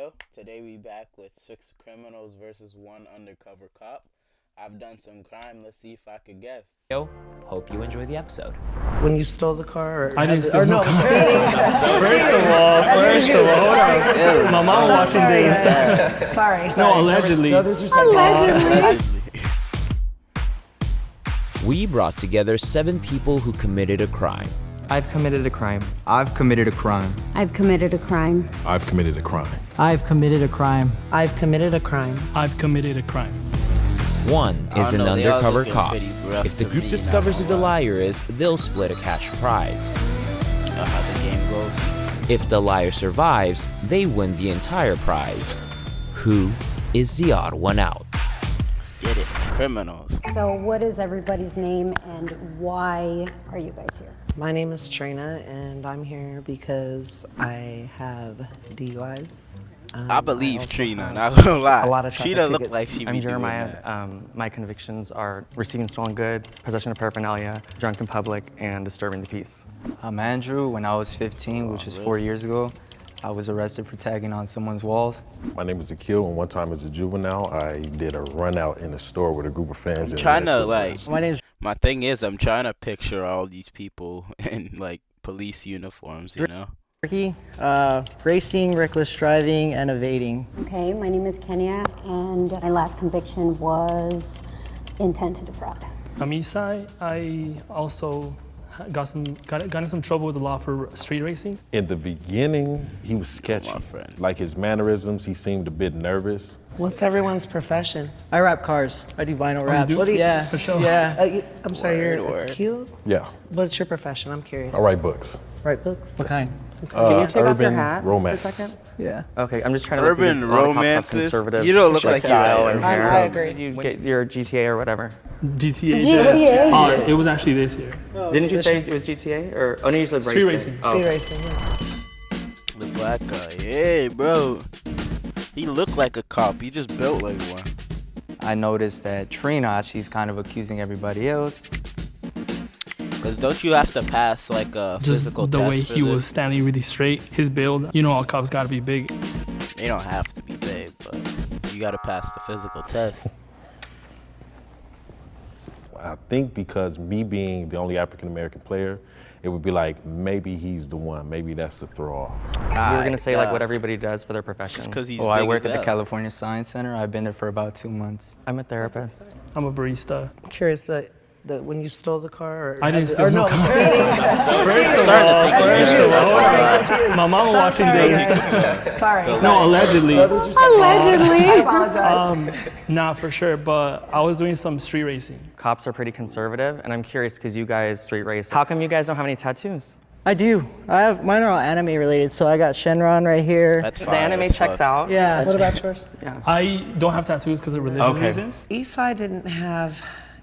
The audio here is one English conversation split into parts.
Yo, today we back with 6 criminals versus 1 undercover cop. I've done some crime, let's see if I could guess. Yo, hope you enjoy the episode. When you stole the car, or I didn't steal no, the car. First of all, hold on. My mom watching this. Sorry. No, allegedly. No disrespect. Allegedly. We brought together 7 people who committed a crime. I've committed a crime. I've committed a crime. I've committed a crime. I've committed a crime. I've committed a crime. I've committed a crime. I've committed a crime. 1 is an undercover cop. If the group to discovers who lean the on. liar is, they'll split a cash prize. You know how the game goes. If the liar survives, they win the entire prize. Who is the odd one out? Let's get it. Criminals. So what is everybody's name and why are you guys here? My name is Trina, and I'm here because I have DUIs. I believe also Trina, have not gonna lie. A lot of traffic Trina looked tickets. like she be I'm doing Jeremiah. that. My convictions are receiving stolen goods, possession of paraphernalia, drunk in public, and disturbing the peace. I'm Andrew. When I was 15, which is 4 years ago, I was arrested for tagging on someone's walls. My name is Akil, and one time as a juvenile, I did a run out in a store with a group of fans. I'm trying to like. My name's My thing is, I'm trying to picture all these people in like police uniforms, you know? Ricky, racing, reckless driving, and evading. Okay, my name is Kenya and my last conviction was intent to defraud. I'm Isai. I also got in some trouble with the law for street racing. In the beginning, he was sketchy. My friend. Like his mannerisms, he seemed a bit nervous. What's everyone's profession? I wrap cars. I do vinyl wraps. do? What do you- Yeah, For sure. yeah. I'm sorry, you're Word. Akil? Yeah, What's your profession? I'm curious. I write books. Write books? What kind? Can you take off your urban hat romance. for a second? Yeah. Okay, I'm just trying to look Urban because a lot of cops have romances. conservative You don't look like style you and are. hair. I agree. You get your GTA or whatever. GTA. GTA. It was actually this year. Didn't you say it was GTA or? Oh no, you said Street racing. racing. Oh. Speed racing, yeah. The black guy. Hey, bro. He looked like a cop. He just built like one. I noticed that Trina, she's kind of accusing everybody else. Cause don't you have to pass like a Just physical the test way for he this? was standing really straight, his build. You know, all cops gotta be big. They don't have to be big, but you gotta pass the physical test. I think because me being the only African-American player, it would be like, maybe he's the one. Maybe that's the throw-off. We were gonna say like what everybody does for their profession. Just cause he's Oh, I big work as at the hell. California Science Center. I've been there for about 2 months. I'm a therapist. I'm a barista. I'm curious that when you stole the car, or I didn't steal or no, no car. speeding. My mom watching this. Sorry. No, allegedly. No disrespect. Allegedly. I apologize. Nah, for sure. But I was doing some street racing. Cops are pretty conservative, and I'm curious because you guys street race. How come you guys don't have any tattoos? I do. I have mine are all anime related, so I got Shenron right here. That's The fire anime as checks fuck. out. Yeah. What about yours? I don't have tattoos because of religious Okay. reasons. Eastside didn't have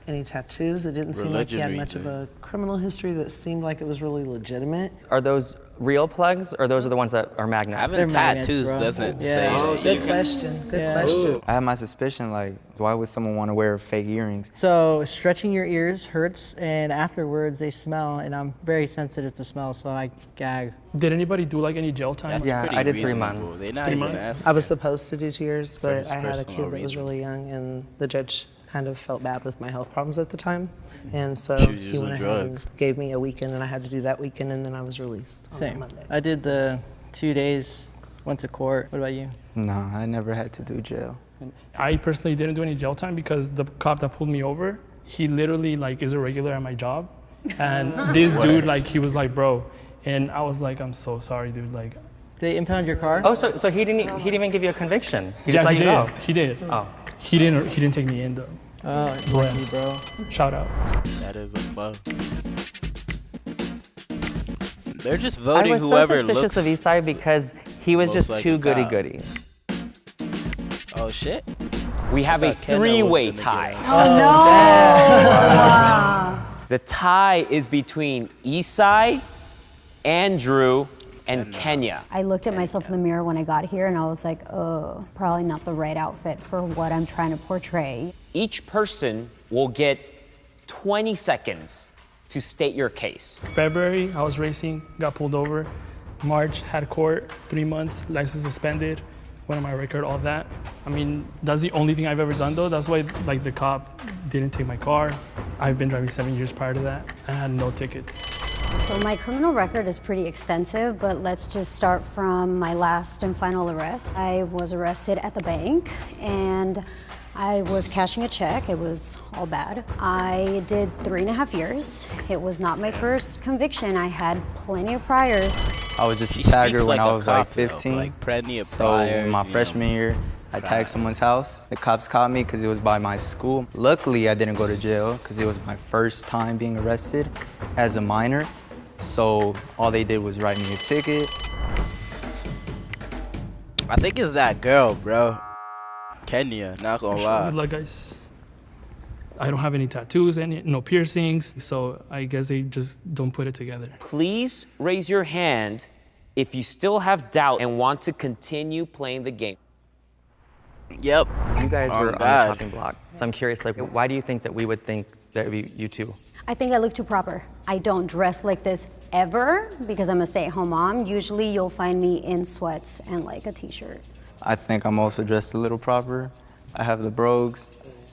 any tattoos. It didn't seem like he had Religion much of a reasons. criminal history that seemed like it was really legitimate. Are those real plugs, or those are the ones that are magnet? Having They're magnets, tattoos bro. doesn't Yeah. say Oh, that Good you- question. Good Yeah. question. I have my suspicion, like, why would someone want to wear fake earrings? So stretching your ears hurts, and afterwards they smell, and I'm very sensitive to smell, so I gag. Did anybody do like any jail time? That's Yeah, pretty I did 3 reasonable. months. They not 3 even months? ask. I was supposed to do 2 years, but his I had a personal kid that was really reasons. young, and the judge kind of felt bad with my health problems at the time. And so She was he using went ahead and drugs. gave me a weekend, and I had to do that weekend, and then I was released on Same. Monday. I did the 2 days, went to court. What about you? No, I never had to do jail. I personally didn't do any jail time because the cop that pulled me over, he literally like is a regular at my job. And this dude, like, he was like, bro. And I was like, I'm so sorry, dude. Like, Did they impound your car? Oh, so he didn't even give you a conviction. He yeah, just let he you did. go. He did. Oh. He didn't take me in though. Oh, lucky, bro. Shout out. That is a bug. They're just I voting was so whoever suspicious looks. of Eastside because he was most just like too a goody cop. goody. Oh shit! We have a thought Kenna was 3-way gonna get tie. out. Oh no. The tie is between Isai, Andrew, and Kenya. I looked at myself in the mirror when I got here and I was like, oh, probably not the right outfit for what I'm trying to portray. Each person will get 20 seconds to state your case. February, I was racing, got pulled over. March, had court, 3 months, license suspended. went on my record, all that. I mean, that's the only thing I've ever done though. That's why like the cop didn't take my car. I've been driving 7 years prior to that and had no tickets. So my criminal record is pretty extensive, but let's just start from my last and final arrest. I was arrested at the bank and I was cashing a check. It was all bad. I did 3.5 years. It was not my first conviction. I had plenty of priors. I was just a She tagger speaks when like I a was cop, like though. 15. Like plenty of So priors, my you freshman know. year, I tagged someone's house. The cops caught me because it was by my school. Luckily, I didn't go to jail because it was my first time being arrested as a minor. So all they did was write me a ticket. I think it's that girl, bro. Kenya, not gonna Good lie. luck, guys. I don't have any tattoos, no piercings, so I guess they just don't put it together. Please raise your hand if you still have doubt and want to continue playing the game. Yep. You guys Oh, were on God. the chopping block. So I'm curious, like, why do you think that we would think that it would be you two? I think I look too proper. I don't dress like this ever because I'm a stay-at-home mom. Usually you'll find me in sweats and like a t-shirt. I think I'm also dressed a little proper. I have the brogues.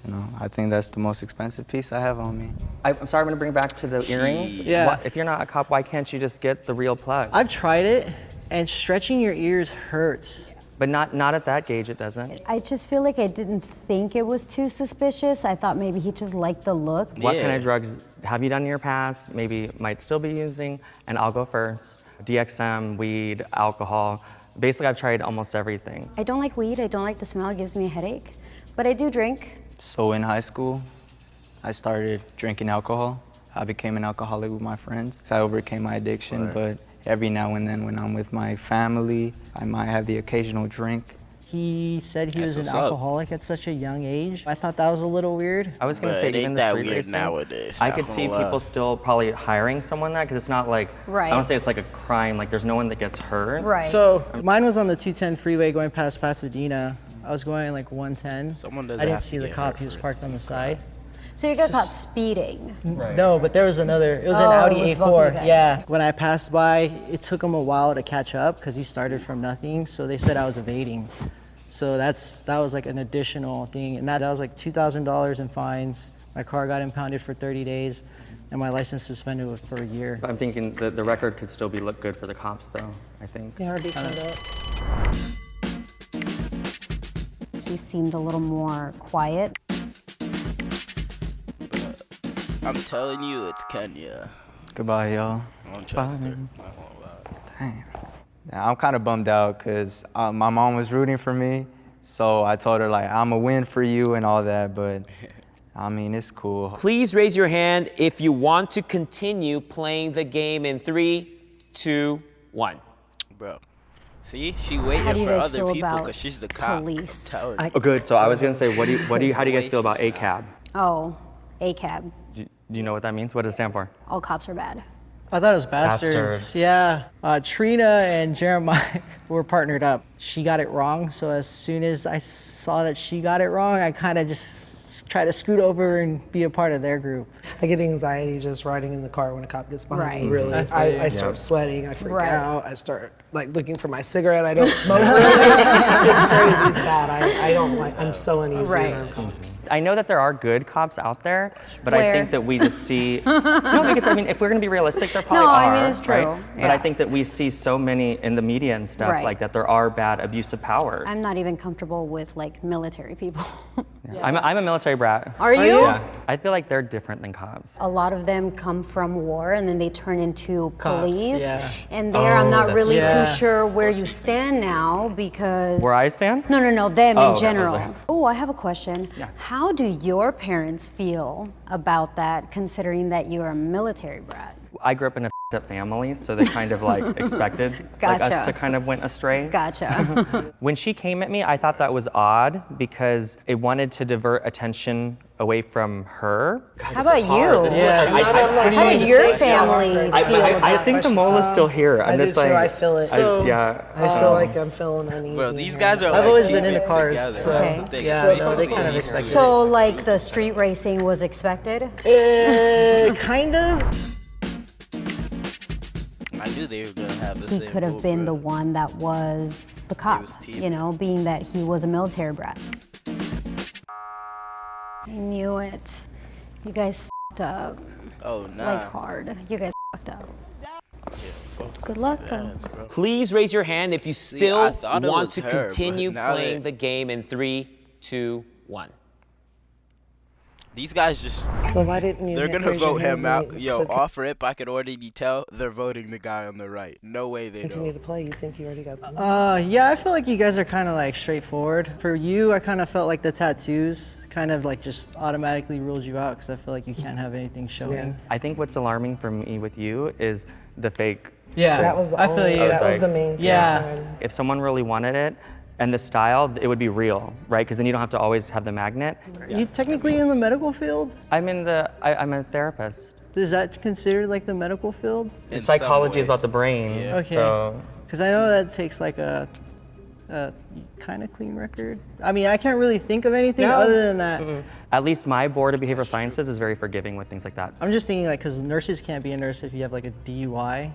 You know, I think that's the most expensive piece I have on me. I'm sorry, I'm gonna bring back to the earrings. Yeah. Why- if you're not a cop, why can't you just get the real plug? I've tried it, and stretching your ears hurts. But not at that gauge, it doesn't. I just feel like I didn't think it was too suspicious. I thought maybe he just liked the look. What kind Yeah. of drugs have you done in your past, maybe might still be using? And I'll go first. DXM, weed, alcohol. Basically, I've tried almost everything. I don't like weed. I don't like the smell. It gives me a headache. But I do drink. So in high school, I started drinking alcohol. I became an alcoholic with my friends. So I overcame my addiction, but every now and then when I'm with my family, I might have the occasional drink. He said he That's was an what's up. alcoholic at such a young age. I thought that was a little weird. I was gonna But say, it even ain't the that street weird racing, nowadays, I not could gonna see lie. people still probably hiring someone that, because it's not like, I Right. don't say it's like a crime, like there's no one that gets hurt. Right. So mine was on the 210 freeway going past Pasadena. I was going like 110. Someone doesn't I didn't have to see the get cop. hurt He was for it. parked on the side. So you got caught speeding. No, but there was another. It was an Oh, Audi it was both A4. of you guys. Yeah. When I passed by, it took him a while to catch up because he started from nothing. So they said I was evading. So that was like an additional thing, and that was like $2,000 in fines. My car got impounded for 30 days, and my license suspended for a year. I'm thinking that the record could still be look good for the cops, though. I think. You already found it. He seemed a little more quiet. I'm telling you, it's Kenya. Goodbye, y'all. I don't trust her. Not gonna lie. Damn. Yeah, I'm kind of bummed out because my mom was rooting for me. So I told her, like, I'm a win for you and all that, but I mean, it's cool. Please raise your hand if you want to continue playing the game in 3, 2, 1. Bro. See, she waiting How do you for guys other feel people about because she's the cop. police? I'm telling you. Oh, good. So I was gonna say, how do you guys feel about ACAB? Oh, ACAB. Do you know what that means? What does it stand for? All cops are bad. I thought it was bastards. Bastards. Yeah. Trina and Jeremiah were partnered up. She got it wrong, so as soon as I saw that she got it wrong, I kind of just try to scoot over and be a part of their group. I get anxiety just riding in the car when a cop gets behind me. Right. Really, I start sweating. I freak Right. out. I start like looking for my cigarette. I don't smoke. It's crazy bad. I don't like. I'm so uneasy Right. around cops. I know that there are good cops out there, but I Where? think that we just see. No, because I mean, if we're gonna be realistic, there probably No, are. I mean, it's true. Right? But I Yeah. think that we see so many in the media and stuff Right. like that. There are bad abuse of power. I'm not even comfortable with like military people. I'm a military brat. Are you? Yeah. I feel like they're different than cops. A lot of them come from war and then they turn into Cops, police. yeah. And there I'm not that's- really Yeah. too sure where you stand now because. Where I stand? No, them Oh, in okay, I general. was like- Oh, I have a question. Yeah. How do your parents feel about that, considering that you're a military brat? I grew up in a f***ed up family, so they kind of like expected like Gotcha. us to kind of went astray. Gotcha. When she came at me, I thought that was odd because it wanted to divert attention away from her. How about you? Yeah. How did your family feel about I think the mole is still here. I I'm do just too. like, I feel it. yeah. I feel like I'm feeling uneasy. Bro, these here. guys are I've like always been keeping into cars, together. so That's the thing. yeah, no, they kind of expect it. So, like, the street racing was expected? Kind of. I knew knew they were gonna have the he same could have been the blueprint. one that was the cop, was you know, being that he was a military brat. I knew it. You guys f***ed up. Oh, nah. Like hard. You guys f***ed up. Good luck though. Yes, bro. Please raise your hand if you I still thought it want was to her, but continue now playing that- the game in 3, 2, 1. These guys just, So why didn't you? they're gonna raise your vote hand him when out. you Yo, took- off rip, I could already tell they're voting the guy on the right. No way they Continue don't. to play. You think you already got the Yeah, I feel like you guys are kind of like straightforward. For you, I kind of felt like the tattoos kind of like just automatically ruled you out because I feel like you can't have anything showing. Yeah. I think what's alarming for me with you is the fake. Yeah, That was the I feel only, you. that was like- the main Yeah. concern. If someone really wanted it, and the style, it would be real, right? Because then you don't have to always have the magnet. You technically in the medical field? I'm a therapist. Is that considered like the medical field? In Psychology some is about ways. the brain. Yeah. Okay. So Because I know that takes like a kind of clean record. I mean, I can't really think of anything No. other than that. at least my board of behavioral sciences is very forgiving with things like that. I'm just thinking like, because nurses can't be a nurse if you have like a DUI.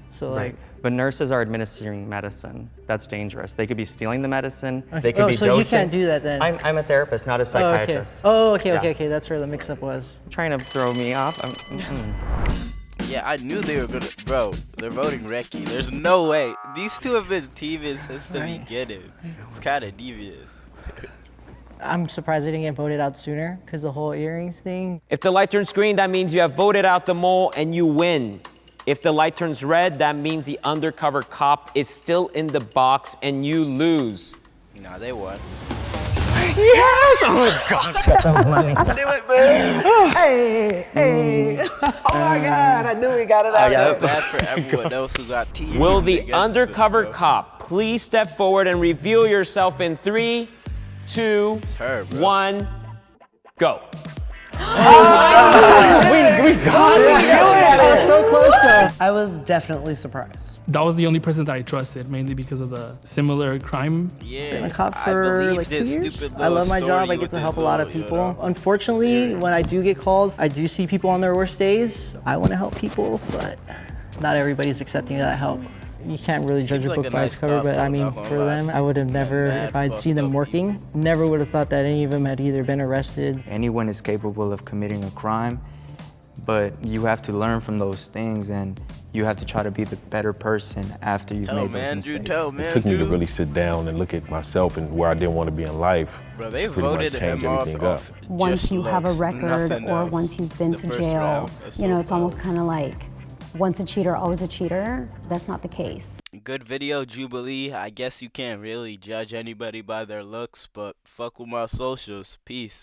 So like, Right. But nurses are administering medicine. That's dangerous. They could be stealing the medicine. okay. They could be so dosing. you can't do that then. I'm a therapist, not a Oh, okay. psychiatrist. Oh, okay, Yeah. okay. That's where the mix-up was. Trying to throw me off. Yeah, I knew they were gonna. Bro, they're voting Reki. There's no way. These two have been teaming since the beginning. It's kind of devious. I'm surprised they didn't get voted out sooner because the whole earrings thing. If the light turns green, that means you have voted out the mole and you win. If the light turns red, that means the undercover cop is still in the box and you lose. Nah, they won. Hey, hey. Oh my God, I knew we got it out. I feel bad for everyone else who got teamed. Will the against undercover them, bro. cop please step forward and reveal yourself in 3, 2, It's her, bro. 1, go. I was so close though. I was definitely surprised. That was the only person that I trusted, mainly because of the similar crime. Yeah, Been a cop I for believed like 2 his years. stupid I love little my job. story I get with to his help a lot of little, people. Unfortunately, when I do get called, I do see people on their worst days. I want to help people, but not everybody's accepting of that help. You can't really judge Seems a like book a by its nice cover, cop, but though, I mean, not gonna for lie. them, I would have never, Mad if I'd seen fucked them up working, never would have thought that any of them had either been arrested. Anyone is capable of committing a crime, but you have to learn from those things and you have to try to be the better person after you've Tell made him, those Andrew, mistakes. tell It man. took me to really sit down and look at myself and where I didn't want to be in life. Bro, they Pretty much voted change him off. everything up. off Once just you have a looks, record nothing or else. once you've been The to first jail, round, that's you know, so it's almost foul. kind of like once a cheater, always a cheater. That's not the case. Good video, Jubilee. I guess you can't really judge anybody by their looks, but fuck with my socials. Peace.